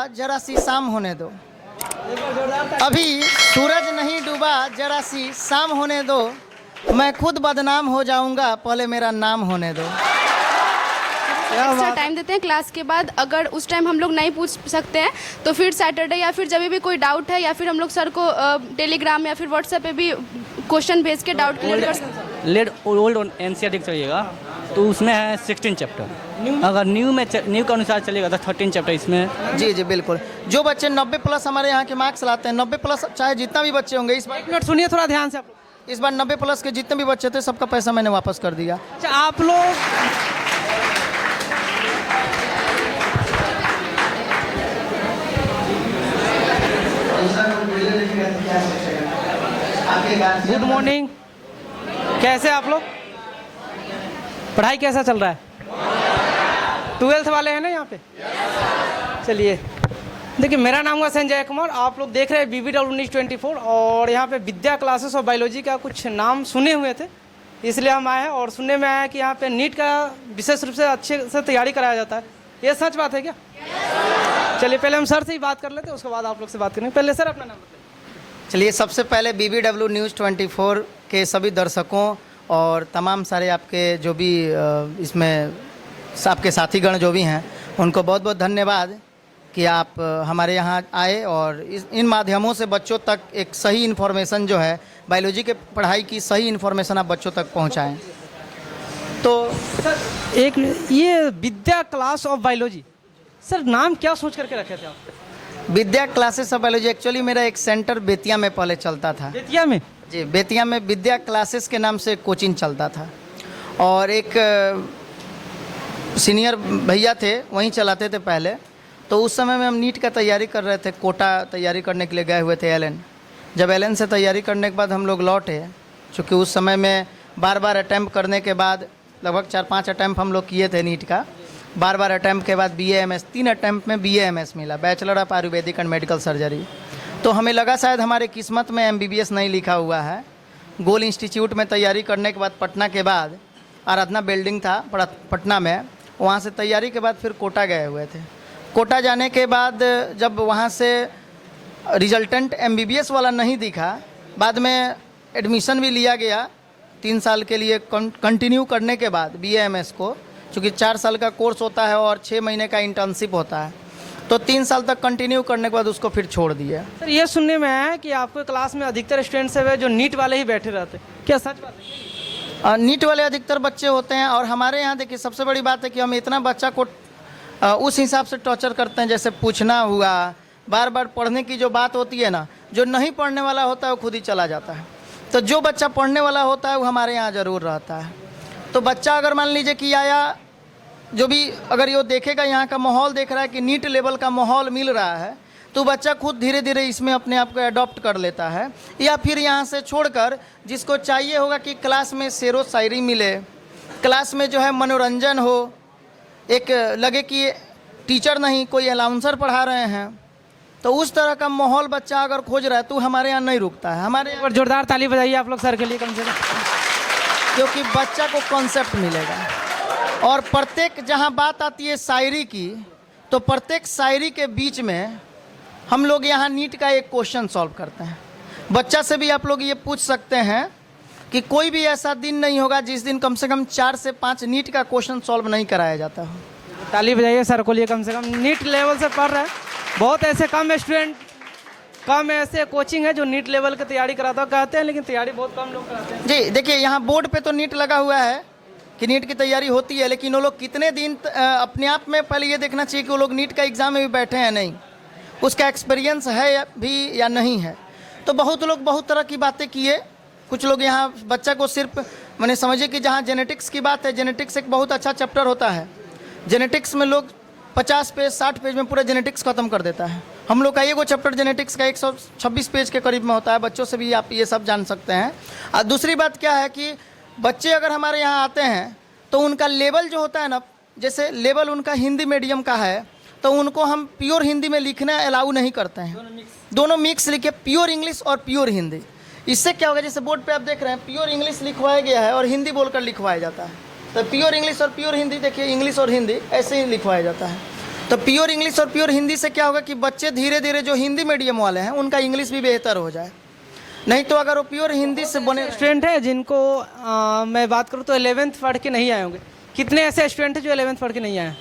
जरा सी शाम होने दो, अभी सूरज नहीं डूबा जरा सी शाम होने दो, मैं खुद बदनाम हो जाऊंगा पहले मेरा नाम होने दो। एक्स्ट्रा टाइम देते हैं क्लास के बाद, अगर उस टाइम हम लोग नहीं पूछ सकते हैं तो फिर सैटरडे या फिर जब भी कोई डाउट है या फिर हम लोग सर को टेलीग्राम या फिर व्हाट्सएप पे भी क्वेश्चन भेज के डाउट क्लियर कर सकते हैं। लेड ओल्ड एनसीईआरटी चलिएगा तो उसमें है 16 चैप्टर, अगर न्यू के अनुसार चलेगा तो 13 चैप्टर इसमें। जी जी बिल्कुल। जो बच्चे 90 प्लस हमारे यहाँ के मार्क्स लाते हैं, 90 प्लस चाहे जितना भी बच्चे होंगे, इस बार 1 मिनट सुनिए थोड़ा ध्यान से आप लोग। इस बार 90 प्लस के जितने भी बच्चे थे सबका पैसा मैंने वापस कर दिया। अच्छा आप लोग गुड मॉर्निंग, कैसे आप लोग? पढ़ाई कैसा चल रहा है? 12th वाले हैं ना यहाँ पे? चलिए देखिए, मेरा नाम है संजय कुमार, आप लोग देख रहे हैं BBW न्यूज़ 24 और यहाँ पे विद्या क्लासेस ऑफ बायोलॉजी का कुछ नाम सुने हुए थे, इसलिए हम आए हैं। और सुनने में आया कि यहाँ पे नीट का विशेष रूप से अच्छे से तैयारी कराया जाता है, ये सच बात है क्या? चलिए पहले हम सर से ही बात कर लेते हैं, उसके बाद आप लोग से बात करेंगे। पहले सर अपना नाम बताइए। चलिए सबसे पहले BBW न्यूज़ 24 के सभी दर्शकों और तमाम सारे आपके जो भी इसमें आपके साथीगण जो भी हैं उनको बहुत बहुत धन्यवाद कि आप हमारे यहाँ आए और इन माध्यमों से बच्चों तक एक सही इन्फॉर्मेशन जो है बायोलॉजी के पढ़ाई की सही इन्फॉर्मेशन आप बच्चों तक पहुँचाएँ। तो सर एक ये विद्या क्लास ऑफ बायोलॉजी, सर नाम क्या सोच करके रखे थे आप? विद्या क्लासेस ऑफ बायोलॉजी एक्चुअली मेरा एक सेंटर बेतिया में पहले चलता था। बेतिया में? जी, बेतिया में विद्या क्लासेस के नाम से कोचिंग चलता था और एक सीनियर भैया थे वहीं चलाते थे पहले। तो उस समय में हम नीट का तैयारी कर रहे थे, कोटा तैयारी करने के लिए गए हुए थे एलएन। जब एलएन से तैयारी करने के बाद हम लोग लौटे, चूँकि उस समय में बार बार अटैम्प्ट करने के बाद लगभग 4-5 अटैम्प्ट हम लोग किए थे नीट का, बार बार अटैम्प्ट के बाद BAMS 3 अटैम्प्ट में BAMS मिला, bachelor of Ayurvedic and medical surgery. तो हमें लगा शायद हमारे किस्मत में MBBS नहीं लिखा हुआ है। गोल इंस्टीट्यूट में तैयारी करने के बाद पटना के बाद आराधना बिल्डिंग था पटना में, वहाँ से तैयारी के बाद फिर कोटा गए हुए थे। कोटा जाने के बाद जब वहाँ से रिजल्टेंट MBBS वाला नहीं दिखा, बाद में एडमिशन भी लिया गया 3 साल के लिए कंटिन्यू करने के बाद BAMS को, चूँकि 4 साल का कोर्स होता है और 6 महीने का इंटर्नशिप होता है, तो 3 साल तक कंटिन्यू करने के बाद उसको फिर छोड़ दिया। सर ये सुनने में आया है कि आपके क्लास में अधिकतर स्टूडेंट्स है जो नीट वाले ही बैठे रहते, क्या सच बात है? नीट वाले अधिकतर बच्चे होते हैं और हमारे यहाँ देखिए सबसे बड़ी बात है कि हम इतना बच्चा को उस हिसाब से टॉर्चर करते हैं, जैसे पूछना हुआ, बार बार पढ़ने की जो बात होती है ना, जो नहीं पढ़ने वाला होता है वो खुद ही चला जाता है। तो जो बच्चा पढ़ने वाला होता है वो हमारे यहाँ ज़रूर रहता है। तो बच्चा अगर मान लीजिए कि आया, जो भी अगर ये देखेगा यहाँ का माहौल देख रहा है कि नीट लेवल का माहौल मिल रहा है, तो बच्चा खुद धीरे धीरे इसमें अपने आप को अडॉप्ट कर लेता है। या फिर यहाँ से छोड़कर जिसको चाहिए होगा कि क्लास में शेरो शायरी मिले, क्लास में जो है मनोरंजन हो, एक लगे कि टीचर नहीं कोई अनाउंसर पढ़ा रहे हैं, तो उस तरह का माहौल बच्चा अगर खोज रहा है तो हमारे यहाँ नहीं रुकता है। हमारे यहाँ जोरदार ताली बजाइए आप लोग सर के लिए कम से कम, क्योंकि बच्चा को कॉन्सेप्ट मिलेगा। और प्रत्येक जहाँ बात आती है शायरी की, तो प्रत्येक शायरी के बीच में हम लोग यहाँ नीट का एक क्वेश्चन सॉल्व करते हैं। बच्चा से भी आप लोग ये पूछ सकते हैं कि कोई भी ऐसा दिन नहीं होगा जिस दिन कम से कम 4 से 5 नीट का क्वेश्चन सॉल्व नहीं कराया जाता हो। ताली बजाइए सर को लिए कम से कम, नीट लेवल से पढ़ रहे हैं। बहुत ऐसे कम स्टूडेंट, कम ऐसे कोचिंग है जो नीट लेवल की तैयारी कराता कहते हैं, लेकिन तैयारी बहुत कम लोग कराते हैं। जी देखिए, यहाँ बोर्ड पे तो नीट लगा हुआ है कि नीट की तैयारी होती है, लेकिन वो लोग कितने दिन अपने आप में पहले ये देखना चाहिए कि वो लोग नीट का एग्ज़ाम में भी बैठे हैं नहीं, उसका एक्सपीरियंस है भी या नहीं है। तो बहुत लोग बहुत तरह की बातें किए। कुछ लोग यहाँ बच्चा को सिर्फ मैंने समझिए कि जहाँ जेनेटिक्स की बात है, जेनेटिक्स एक बहुत अच्छा चैप्टर होता है। जेनेटिक्स में लोग 50 पेज 60 पेज में पूरा जेनेटिक्स खत्म कर देता है। हम लोग का ये वो चैप्टर जेनेटिक्स का 126 पेज के करीब में होता है। बच्चों से भी आप ये सब जान सकते हैं। और दूसरी बात क्या है कि बच्चे अगर हमारे यहाँ आते हैं तो उनका लेवल जो होता है ना, जैसे लेवल उनका हिंदी मीडियम का है तो उनको हम प्योर हिंदी में लिखना अलाउ नहीं करते हैं। दोनों मिक्स लिखे, प्योर इंग्लिश और प्योर हिंदी। इससे क्या होगा, जैसे बोर्ड पे आप देख रहे हैं प्योर इंग्लिश लिखवाया गया है और हिंदी बोलकर लिखवाया जाता है। तो प्योर इंग्लिश और प्योर हिंदी देखिए, इंग्लिश और हिंदी ऐसे ही लिखवाया जाता है। तो प्योर इंग्लिश और प्योर हिंदी से क्या होगा कि बच्चे धीरे धीरे जो हिंदी मीडियम वाले हैं उनका इंग्लिश भी बेहतर हो जाए। नहीं तो अगर वो प्योर हिंदी से बने स्टूडेंट है जिनको मैं बात करूँ तो 11th पढ़ के नहीं आए होंगे। कितने ऐसे स्टूडेंट हैं जो 11th पढ़ के नहीं आए?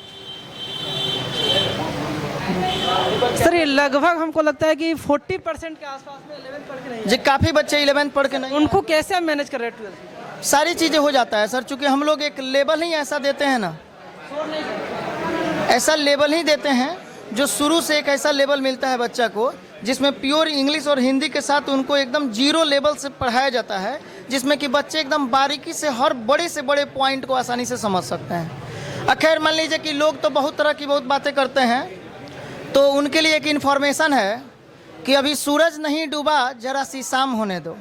सर ये लगभग हमको लगता है कि 40% के आसपास में 11th पढ़ के नहीं आए। जी काफ़ी बच्चे 11th पढ़ के नहीं, उनको कैसे आप मैनेज कर रहे हैं 12th? सारी चीज़ें हो जाता है सर, चूँकि हम लोग एक लेवल ही ऐसा देते हैं ना, ऐसा लेवल ही देते हैं जो शुरू से एक ऐसा लेवल मिलता है बच्चा को जिसमें प्योर इंग्लिश और हिंदी के साथ उनको एकदम जीरो लेवल से पढ़ाया जाता है, जिसमें कि बच्चे एकदम बारीकी से हर बड़े से बड़े पॉइंट को आसानी से समझ सकते हैं। खैर मान लीजिए कि लोग तो बहुत तरह की बहुत बातें करते हैं, तो उनके लिए एक इन्फॉर्मेशन है कि अभी सूरज नहीं डूबा जरा सी शाम होने दो,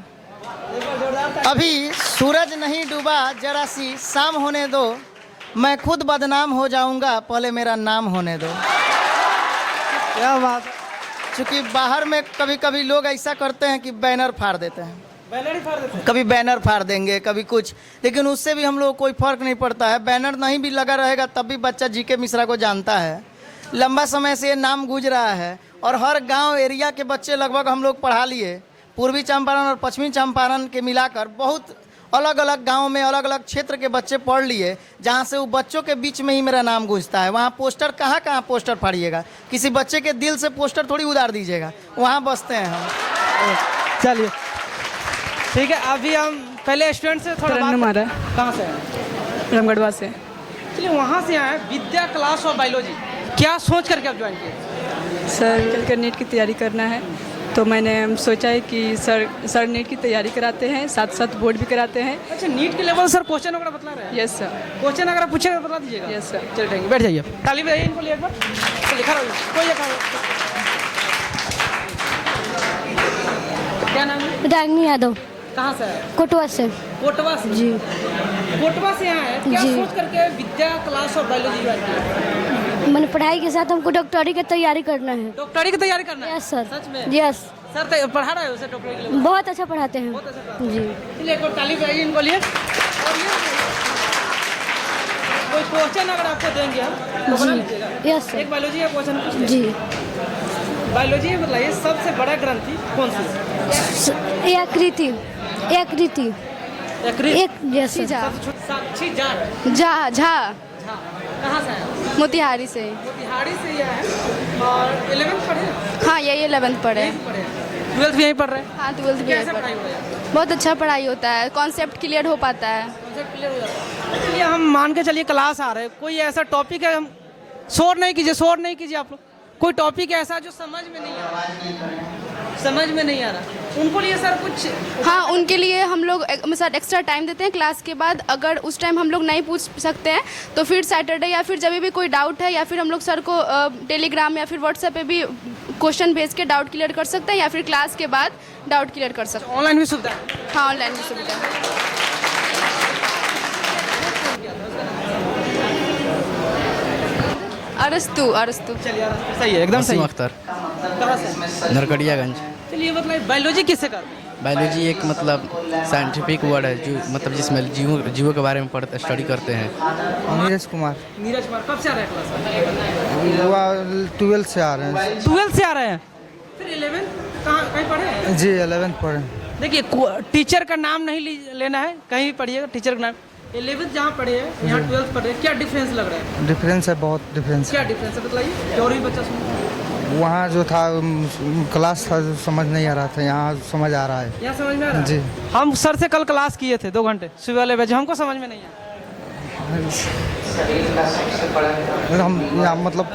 अभी सूरज नहीं डूबा जरा सी शाम होने दो, मैं खुद बदनाम हो जाऊंगा पहले मेरा नाम होने दो। क्या बात है। चूँकि बाहर में कभी कभी लोग ऐसा करते हैं कि बैनर फाड़ देते हैं, बैनर ही फाड़ देते हैं। कभी बैनर फाड़ देंगे कभी कुछ, लेकिन उससे भी हम लोग को कोई फर्क नहीं पड़ता है। बैनर नहीं भी लगा रहेगा तब भी बच्चा जीके मिश्रा को जानता है, लंबा समय से ये नाम गूंज रहा है और हर गांव एरिया के बच्चे लगभग हम लोग पढ़ा लिए। पूर्वी चंपारण और पश्चिमी चंपारण के मिलाकर बहुत अलग अलग गांव में अलग अलग क्षेत्र के बच्चे पढ़ लिए, जहां से वो बच्चों के बीच में ही मेरा नाम गूंजता है। वहां पोस्टर कहाँ कहाँ पोस्टर फाड़िएगा, किसी बच्चे के दिल से पोस्टर थोड़ी उतार दीजिएगा, वहां बसते हैं हम। चलिए ठीक है, अभी हम पहले स्टूडेंट से थोड़ा बात हमारा कहाँ से है? रामगढ़वा से। चलिए वहाँ से आए विद्या क्लास ऑफ बायोलॉजी, क्या सोच करके आप ज्वाइन किए? सर कल कर नीट की तैयारी करना है, तो मैंने सोचा है कि सर नीट की तैयारी कराते हैं, साथ साथ बोर्ड भी कराते हैं। अच्छा नीट के लेवल सर क्वेश्चन वगैरह बतला रहे हैं? Yes sir. क्वेश्चन अगर आप पूछेगा बता दीजिएगा? Yes sir. चलिए थैंक यू, बैठ जाइए। ताली बजाइए इनको लिए एक बार, तो लिखा रहिए कोई एक। क्या नाम है? रागिनी यादव। कहाँ से है? कोटवा से। कोटवा से? जी। कोटवा से आए हैं, क्या जी। सोच करके विद्या क्लास ऑफ बायोलॉजी ज्वाइन किया? मैंने पढ़ाई के साथ हमको डॉक्टरी की तैयारी करना है। डॉक्टरी की तैयारी करना है? Yes sir. सच में? यस सर पढ़ा रहे हो उसे डॉक्टरी के लिए? बहुत अच्छा पढ़ाते हैं। बहुत अच्छा पढ़ाते हैं। जी। चलिए एक और ताली बजाइए इनको लिए। और ये कोई क्वेश्चन अगर आपको देंगे हम तो बना लीजिएगा? Yes sir. एक बायोलॉजी का क्वेश्चन पूछ लीजिए। जी। बायोलॉजी में बताइए सबसे बड़ा ग्रंथि कौन सी है? आकृति। आकृति। एक यस सर। साक्षी जाट। झा झा कहाँ से है? मोतिहारी से। मोतिहारी से ही है। और 11th पढ़े? हाँ यही 11th पढ़े। 12th भी यहीं पढ़ रहे हैं? हाँ 12th भी यहीं कैसे पढ़ाई पढ़े। हो जाए? बहुत अच्छा पढ़ाई होता है, कॉन्सेप्ट क्लियर हो पाता है। कॉन्सेप्ट क्लियर हो जाता है। चलिए हम मान के चलिए क्लास आ रहे हैं, कोई ऐसा टॉपिक है, हम शोर नहीं कीजिए आप लोग, कोई टॉपिक ऐसा जो समझ में नहीं आ रहा, समझ में नहीं आ रहा, उनको लिए सर कुछ? हाँ उनके लिए हम लोग सर एक्स्ट्रा टाइम देते हैं क्लास के बाद। अगर उस टाइम हम लोग नहीं पूछ सकते हैं तो फिर सैटरडे या फिर जब भी कोई डाउट है या फिर हम लोग सर को टेलीग्राम या फिर व्हाट्सएप पे भी क्वेश्चन भेज के डाउट क्लियर कर सकते हैं, या फिर क्लास के बाद डाउट क्लियर कर सकते हैं। ऑनलाइन भी सुविधा है? हाँ ऑनलाइन भी सुविधा है। अरस्तु। चलिए सही है, एकदम सही है। अख्तर कहाँ से? नरकड़ियागंज। चलिए मतलब बायोलॉजी किससे करते हैं? बायोलॉजी एक मतलब साइंटिफिक वर्ड है जो मतलब जिसमें जीवों के बारे में पढ़ते स्टडी करते हैं। नीरज कुमार। नीरज कुमार कब से आ रहे हैं क्लास? 12th से आ रहे हैं। 12th से आ रहे हैं, फिर 11th कहीं पढ़े हैं? जी 11th पढ़े। देखिए टीचर का नाम नहीं लेना है, कहीं भी पढ़िएगा टीचर का नाम। 11th जहाँ पढ़े हैं यहाँ 12th पढ़े हैं, क्या डिफरेंस लग रहा है? डिफरेंस है, बहुत डिफरेंस। क्या डिफरेंस है बताइए, और भी बच्चा सुन। वहाँ जो था क्लास था समझ नहीं आ रहा था, यहाँ समझ आ रहा है। यहाँ समझ में आ रहा है? जी। हम सर से कल क्लास किए थे 2 घंटे सुबह वाले बजे, हमको समझ में नहीं आया। हम यहाँ मतलब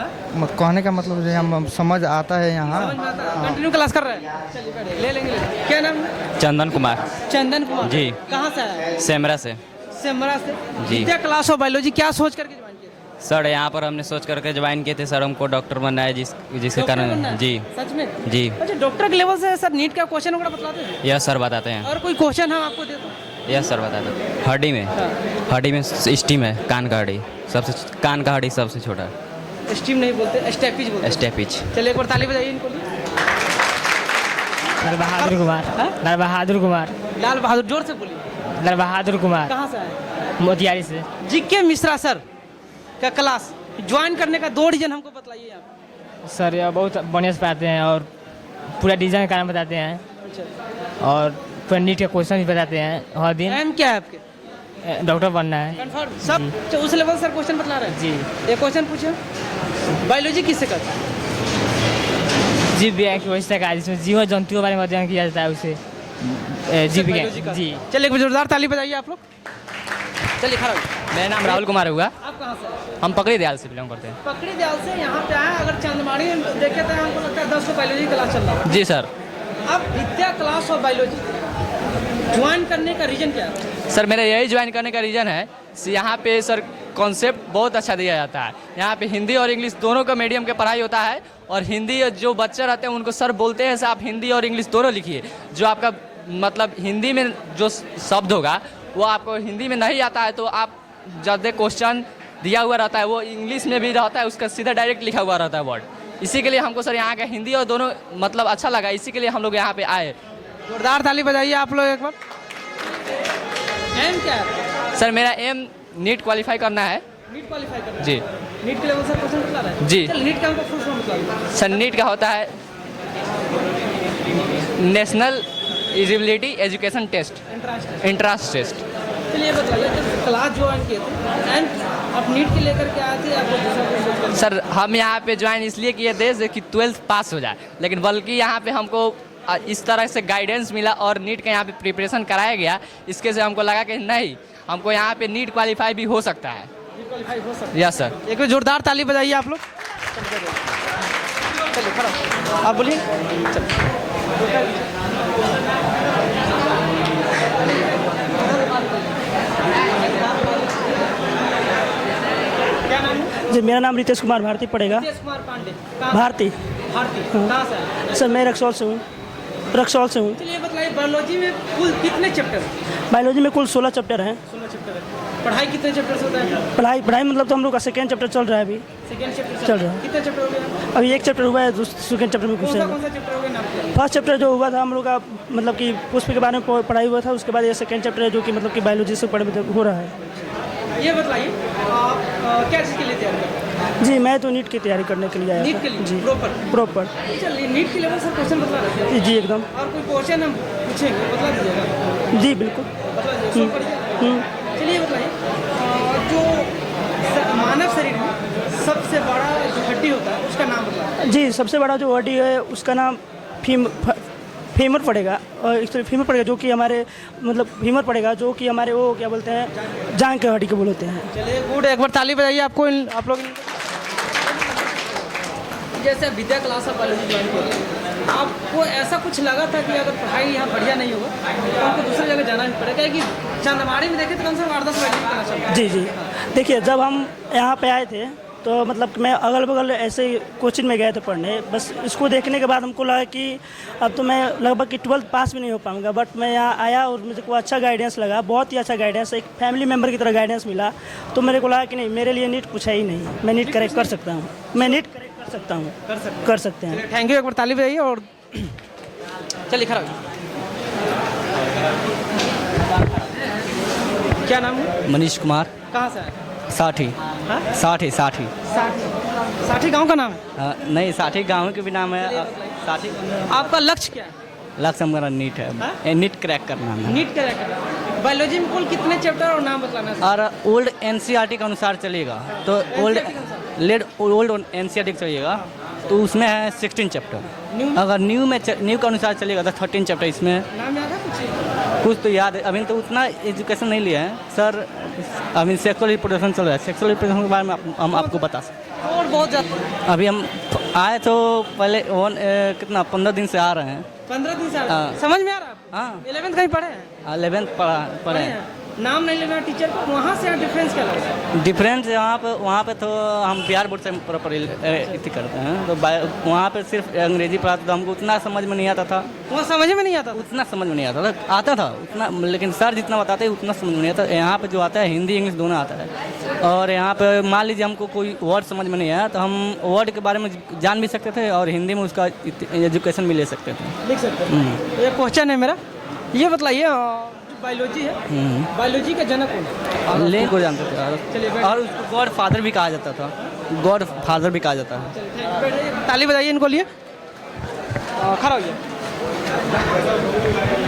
कहने का मतलब जो हम समझ आता है यहाँ। कंटिन्यू क्लास कर रहे हैं? चलिए बैठिए, ले लेंगे। क्या नाम है? चंदन कुमार। चंदन कुमार जी। कहाँ से आए? सेमरा से। सेमरा से। जी। विद्या क्लास ऑफ बायोलॉजी क्या सोच करके ज्वाइन किया? सर यहाँ पर हमने सोच करके ज्वाइन किए थे सर, हमको डॉक्टर बनना है जिसके डॉक्टर बनना कारण। है? जी सच में? जी। अच्छा डॉक्टर के लेवल से सर नीट का क्वेश्चन वगैरह बतलाते हैं? यस सर बताते हैं। और कोई क्वेश्चन हम आपको दे दो? यस सर बताते हैं। हड्डी में स्टीम है, कान का हड्डी कान का हड्डी सबसे छोटा। स्टीम नहीं बोलते, स्टेपिज बोलते हैं। स्टेपिच। चलिए एक बार ताली बजाइए इनको। नरबहादुर कुमार। नरबहादुर कुमार। लाल बहादुर, जोर से बोलिए। नरबहादुर कुमार। कहाँ से आए? मोतिहारी से। जीके मिश्रा सर का क्लास ज्वाइन करने का 2 रीजन हमको बताइए आप। सर ये बहुत बढ़िया से पढ़ाते हैं और पूरा डिज़ाइन का नाम बताते हैं और पूरा नीट के क्वेश्चन भी बताते हैं हर दिन। एम क्या है आपके? डॉक्टर बनना है कंफर्म सब उस लेवल सर क्वेश्चन बतला रहे हैं जी। एक क्वेश्चन पूछे, बायोलॉजी किससे करते हैं? जीव विज्ञान की वजह का जिसमें जीव जंतुओं के बारे में अध्ययन किया जाता है उसे जीव विज्ञान जी। चलिए एक जोरदार ताली बजाइए आप लोग। चलिए खड़ा होइए। मेरा नाम राहुल कुमार हुआ। आप कहाँ से हैं? हम पकड़ी दयाल से बिलोंग करते हैं। पकड़ी दयाल से यहाँ पे आए, अगर चंदमाड़ी देखे तो हमको लगता है 10 को बायोलॉजी क्लास चल रहा है। जी सर। अब विद्या क्लास और बायोलॉजी ज्वाइन करने का रीजन क्या है? सर मेरा यही ज्वाइन करने का रीज़न है, यहाँ पे सर कॉन्सेप्ट बहुत अच्छा दिया जाता है। यहाँ पे हिंदी और इंग्लिश दोनों का मीडियम के पढ़ाई होता है और हिंदी जो बच्चे रहते हैं उनको सर बोलते हैं सर आप हिंदी और इंग्लिश दोनों लिखिए। जो आपका मतलब हिंदी में जो शब्द होगा वो आपको हिंदी में नहीं आता है तो आप जब क्वेश्चन दिया हुआ रहता है वो इंग्लिश में भी रहता है, उसका सीधा डायरेक्ट लिखा हुआ रहता है वर्ड। इसी के लिए हमको सर यहाँ का हिंदी और दोनों मतलब अच्छा लगा, इसी के लिए हम लोग यहाँ पे आए। जोरदार ताली बजाइए आप लोग एक बार। एम क्या है? सर मेरा एम नीट क्वालिफाई करना है। नीट क्वालिफाई करना है? जी। नीट के लेवल सर क्वेश्चन बता रहे हैं? जी। चल नीट का हमको फुल फॉर्म बता। सर नीट का होता है national eligibility education test, entrance test. चलिए बताइए जब क्लास ज्वाइन किए थे एंड आप नीट के लेकर के आए थे आपको दूसरा कुछ? सर हम यहाँ पे ज्वाइन इसलिए किए थे कि 12th पास हो जाए, लेकिन बल्कि यहाँ पे हमको इस तरह से गाइडेंस मिला और नीट का यहाँ पे प्रिपरेशन कराया गया, इसके से हमको लगा कि नहीं हमको यहाँ पे नीट क्वालिफाई भी हो सकता है। क्वालिफाई हो सकता है? Yes sir. एक बार जोरदार ताली बजाइए आप लोग। चलिए खड़ा आप बोलिए। क्या नाम है? जी मेरा नाम रितेश कुमार भारती पड़ेगा। रितेश कुमार पांडे। भारती। भारती कहाँ से है? सर मैं रक्सौल से हूँ। चलिए बताइए बायोलॉजी में कुल कितने चैप्टर? बायोलॉजी में कुल 16 चैप्टर हैं। 16 चैप्टर है। पढ़ाई कितने चैप्टर से होता है? पढ़ाई मतलब तो हम लोग का सेकेंड चैप्टर चल रहा है अभी। सेकेंड चैप्टर चल रहा है। कितने चैप्टर हो गया? अभी एक चैप्टर हुआ है, सेकेंड चैप्टर में कौन घुसेगा। सा चैप्टर हो गया नाम बताइए? फर्स्ट चैप्टर जो हुआ था हम लोग का मतलब कि पुष्प के बारे में पढ़ाई हुआ था, उसके बाद ये सेकेंड चैप्टर है जो कि मतलब कि बायोलॉजी से हो रहा है। ये बताइए आप क्या चीज़ के लिए तैयारी करते हैं? जी मैं तो नीट की तैयारी करने के लिए आया नीट था। के लिए? जी प्रॉपर। प्रॉपर। चलिए नीट के लेवल सर क्वेश्चन बता रहे थे? जी एकदम। और कोई क्वेश्चन हम पूछेंगे बता दीजिएगा। जी बिल्कुल। बता दीजिए सो पढ़िए। चलिए बताइए जो मानव शरीर में सबसे बड़ा जो हड्डी होता है उसका नाम बताइए। जी सबसे बड़ा जो हड्डी है उसका नाम फीमर पड़ेगा, और फीमर पड़ेगा जो कि हमारे मतलब फीमर पड़ेगा जो कि हमारे वो क्या बोलते हैं जांग के हड्डी को बोलते हैं। चलिए गुड, एक बार ताली बजाइए आपको आप लोग। जैसे विद्या क्लास ऑफ बायोलॉजी ज्वाइन किया, आपको ऐसा कुछ लगा था कि अगर पढ़ाई यहाँ बढ़िया नहीं होगा तो आपको दूसरी जगह जाना नहीं पड़ेगा कि चंदमाड़ी में देखे तो कम से कम 8-10 बायोलॉजी क्लास चल रहा है? जी जी देखिए जब हम यहाँ पे आए थे तो मतलब मैं अगल बगल ऐसे कोचिंग में गए थे पढ़ने, बस इसको देखने के बाद हमको लगा कि अब तो मैं लगभग कि 12th पास भी नहीं हो पाऊंगा, बट मैं यहाँ आया और मुझे को अच्छा गाइडेंस लगा, बहुत ही अच्छा गाइडेंस, एक फैमिली मेम्बर की तरह गाइडेंस मिला। तो मेरे को लगा कि नहीं मेरे लिए नीट कुछ है ही नहीं, मैं नीट करेक्ट कर सकता हूँ, मैं नीट करेक्ट कर सकता हूँ, कर सकते हैं। थैंक यू, एक बार ताली बजाइए। और चलिए खड़ा क्या नाम है? मनीष कुमार। कहाँ से आए? साठी। हाँ? साठी। साठी गांव का नाम है? नहीं साठी गाँव के भी नाम है साठी। आपका लक्ष्य क्या है? लक्ष्य हमारा नीट है, नीट क्रैक करना है। नीट क्रैक करना। बायोलॉजी में कुल कितने चैप्टर और नाम बताना है? और ओल्ड एनसीईआरटी के अनुसार चलेगा तो ओल्ड एनसीईआरटी चलिएगा तो उसमें है 16 चैप्टर। अगर न्यू के अनुसार चलेगा तो 13 चैप्टर। इसमें नाम याद है कुछ तो याद है, अभी तो उतना एजुकेशन नहीं लिया है सर। अभी सेक्सुअल रिप्रोडक्शन चल रहा है, सेक्सुअल रिप्रोडक्शन के बारे में हम आपको बता सकते और बहुत ज़्यादा। अभी हम आए तो पहले कितना 15 दिन से आ रहे हैं। 15 दिन से हाँ। समझ में आ रहा है आपको? हाँ 11th कहीं पढ़े हैं? 11th पढ़े हैं। नाम नहीं लेना टीचर को, वहाँ से यहाँ डिफरेंस क्या लगता है? डिफरेंस वहाँ पे तो हम बिहार बोर्ड से प्रॉपर इति करते हैं तो वहाँ पे सिर्फ अंग्रेजी पढ़ाते तो हमको उतना समझ में नहीं आता था। वहाँ समझ में नहीं आता? उतना समझ में नहीं आता था उतना, लेकिन सर जितना बताते हैं उतना समझ में नहीं आता। यहाँ पे जो आता है हिंदी इंग्लिश दोनों आता है। और यहाँ पे मान लीजिए हमको कोई वर्ड समझ में नहीं आया तो हम वर्ड के बारे में जान भी सकते थे और हिंदी में उसका एजुकेशन भी ले सकते थे, लिख सकते हैं। तो ये क्वेश्चन है मेरा, ये बताइए बायोलॉजी है, बायोलॉजी का जनक कौन है? लेन को जानते थे और उसको गॉड फादर भी कहा जाता था, गॉड फादर भी कहा जाता है। ताली बजाइए इनको लिए। खड़ा होइए।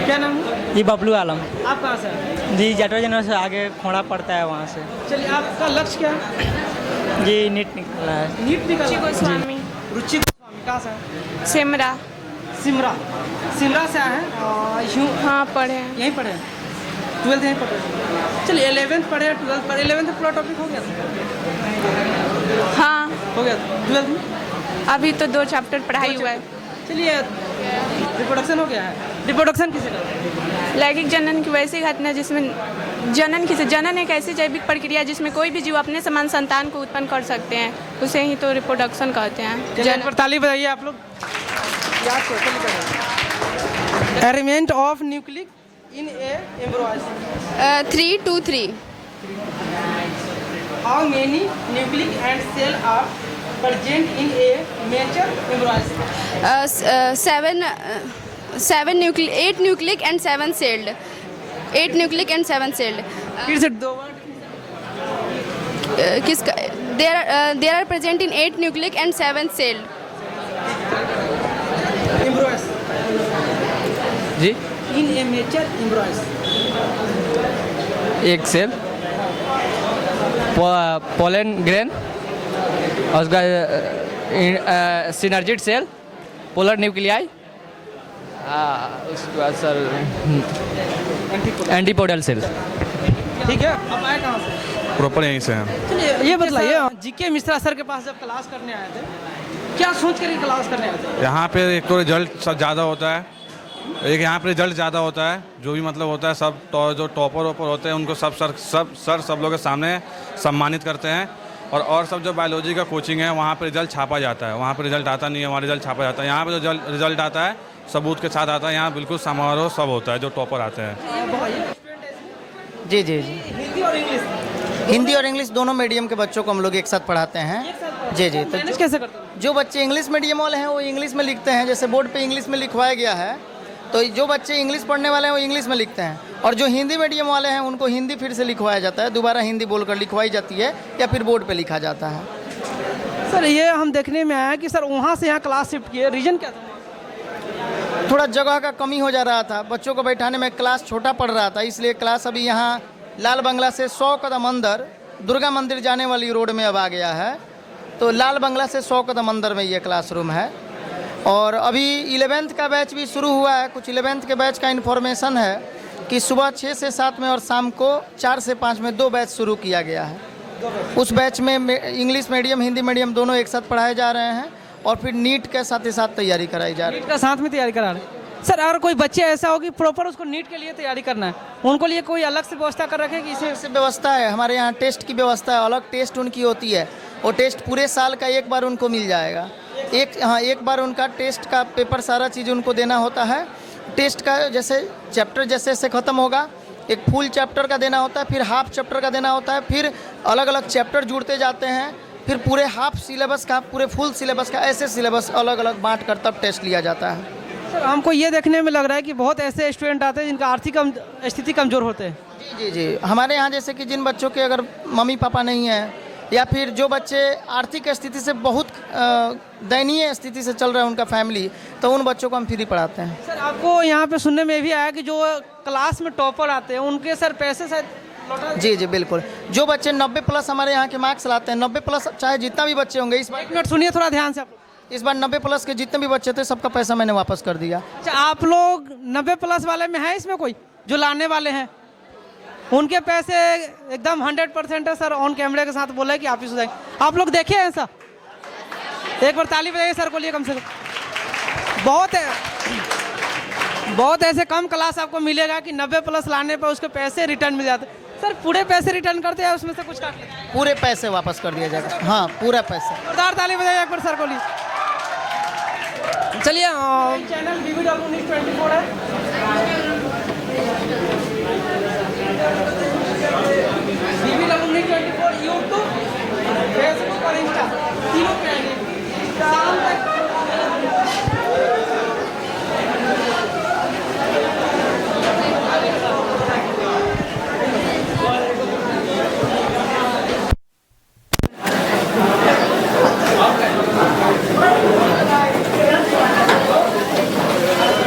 क्या नाम है? ये बबलू आलम आप कहाँ से हैं? जी, जटवा जनरल से आगे खोड़ा पड़ता है वहाँ से। चलिए, आपका लक्ष्य क्या है? जी नीट निकला है। नीट निकला। गोस्वामी। रुचि गोस्वामी कहाँ से हैं? सिमरा। सिमरा से आए हैं। यूँ हाँ, पढ़े हैं। यहीं पढ़े हैं, 12th यहीं पढ़े हैं। चलिए, 11th पढ़े हैं, 12th पढ़े। 11th में पूरा टॉपिक हो गया था? हाँ, हो गया था। 12th में अभी तो 2 चैप्टर पढ़ाई हुआ है। चलिए, रिप्रोडक्शन हो गया है। रिप्रोडक्शन किसे करते हैं? लैंगिक जनन की वैसी घटना जिसमें जनन एक ऐसी जैविक प्रक्रिया जिसमें कोई भी जीव अपने समान संतान को उत्पन्न कर सकते हैं, उसे ही तो रिप्रोडक्शन कहते हैं। चलिए, पर ताली बजाइए आप लोग। याद करो। Arrangement of nucleic in a embryo. 3 to 3। How many nucleic and cell are present in a mature embryo? 8 nucleic and 7 celled. 8 nucleic and 7 celled. फिर से 2 वर्ड। किसका? There are present in 8 nucleic and 7 celled. Embryos जी, in a mature embryos. एक cell, pollen grain, और उसका synergid cell, polar nuclei, उसके बाद sir antipodal cell. ठीक है, अब आए कहाँ से? प्रॉपर यहीं से हैं। चलिए, ये बताइए, जीके मिश्रा सर के पास जब क्लास करने आए थे, क्या सोच कर क्लास करने आए थे? यहाँ पे एक तो रिजल्ट ज़्यादा होता है, एक यहाँ पे रिजल्ट ज़्यादा होता है, जो भी मतलब होता है सब जो टॉपर वॉपर होते हैं उनको सब लोग के सामने सम्मानित करते हैं। और सब जो बायोलॉजी का कोचिंग है वहाँ पे रिजल्ट छापा जाता है, वहाँ पे रिजल्ट आता नहीं है, वहाँ रिजल्ट छापा जाता है। यहाँ पे जो रिजल्ट आता है सबूत के साथ आता है, यहाँ बिल्कुल समारोह सब होता है जो टॉपर आते हैं। जी जी जी। हिंदी और इंग्लिश दोनों मीडियम के बच्चों को हम लोग एक साथ पढ़ाते हैं। जी जी। तो कैसे करते हैं? जो बच्चे इंग्लिश मीडियम वाले हैं वो इंग्लिश में लिखते हैं, जैसे बोर्ड पे इंग्लिश में लिखवाया गया है, तो जो बच्चे इंग्लिश पढ़ने वाले हैं वो इंग्लिश में लिखते हैं, और जो हिंदी मीडियम वाले हैं उनको हिंदी फिर से लिखवाया जाता है, दोबारा हिंदी बोलकर लिखवाई जाती है या फिर बोर्ड पे लिखा जाता है। सर, ये हम देखने में आया कि सर वहाँ से यहाँ क्लास शिफ्ट किए, रीजन क्या था? थोड़ा जगह का कमी हो जा रहा था, बच्चों को बैठाने में क्लास छोटा पड़ रहा था, इसलिए क्लास अभी यहाँ लाल बंगला से 100 कदम अंदर दुर्गा मंदिर जाने वाली रोड में अब आ गया है। तो लाल बंगला से 100 कदम अंदर में ये क्लासरूम है। और अभी 11th का बैच भी शुरू हुआ है। कुछ 11th के बैच का इन्फॉर्मेशन है कि सुबह 6 से 7 में और शाम को 4 से 5 में 2 बैच शुरू किया गया है। उस बैच में इंग्लिश मीडियम हिंदी मीडियम दोनों एक साथ पढ़ाए जा रहे हैं, और फिर नीट के साथ ही साथ तैयारी कराई जा रही है। नीट का साथ में तैयारी करा रहे हैं। सर, अगर कोई बच्चे ऐसा हो कि प्रॉपर उसको नीट के लिए तैयारी करना है, उनको लिए कोई अलग से व्यवस्था कर रखे कि इसे से व्यवस्था है? हमारे यहाँ टेस्ट की व्यवस्था है, अलग टेस्ट उनकी होती है। वो टेस्ट पूरे साल का एक बार उनको मिल जाएगा। एक बार उनका टेस्ट का पेपर सारा चीज़ उनको देना होता है। टेस्ट का जैसे चैप्टर जैसे ख़त्म होगा, एक फुल चैप्टर का देना होता है, फिर हाफ चैप्टर का देना होता है, फिर अलग अलग चैप्टर जुड़ते जाते हैं, फिर पूरे हाफ सिलेबस का, पूरे फुल सिलेबस का, ऐसे सिलेबस अलग अलग बांट कर तब टेस्ट लिया जाता है। सर, हमको ये देखने में लग रहा है कि बहुत ऐसे स्टूडेंट आते हैं जिनका आर्थिक स्थिति कमज़ोर होते हैं। जी जी जी। हमारे यहाँ जैसे कि जिन बच्चों के अगर मम्मी पापा नहीं हैं, या फिर जो बच्चे आर्थिक स्थिति से बहुत दयनीय स्थिति से चल रहा है उनका फैमिली, तो उन बच्चों को हम फ्री पढ़ाते हैं। सर, आपको यहाँ पे सुनने में भी आया कि जो क्लास में टॉपर आते हैं उनके सर पैसे शायद लौटा? जी जी बिल्कुल। जो बच्चे 90+ हमारे यहाँ के मार्क्स लाते हैं, 90+, चाहे जितना भी बच्चे होंगे, इस बार 1 मिनट सुनिए थोड़ा ध्यान से। आप इस बार 90+ के जितने भी बच्चे थे सबका पैसा मैंने वापस कर दिया। अच्छा, आप लोग 90+ वाले में हैं? इसमें कोई जो लाने वाले हैं उनके पैसे एकदम 100% है सर। ऑन कैमरे के साथ बोला है कि आप ही सुधाएंगे। आप लोग देखे हैं ऐसा? एक बार ताली बजाइए सर को लिए कम से कम। बहुत ऐसे कम क्लास आपको मिलेगा कि 90+ लाने पर उसके पैसे रिटर्न मिल जाते हैं। सर, पूरे पैसे रिटर्न करते हैं, उसमें से कुछ काट लेते हैं? पूरे पैसे वापस कर दिया जाएगा। हाँ, पूरा पैसा। जोरदार ताली बजाइए एक बार सर को लिए। चलिए, चैनल BBW24 है। BBW24 यूट्यूब, फेसबुक और इंस्टा तीनों पे आइए।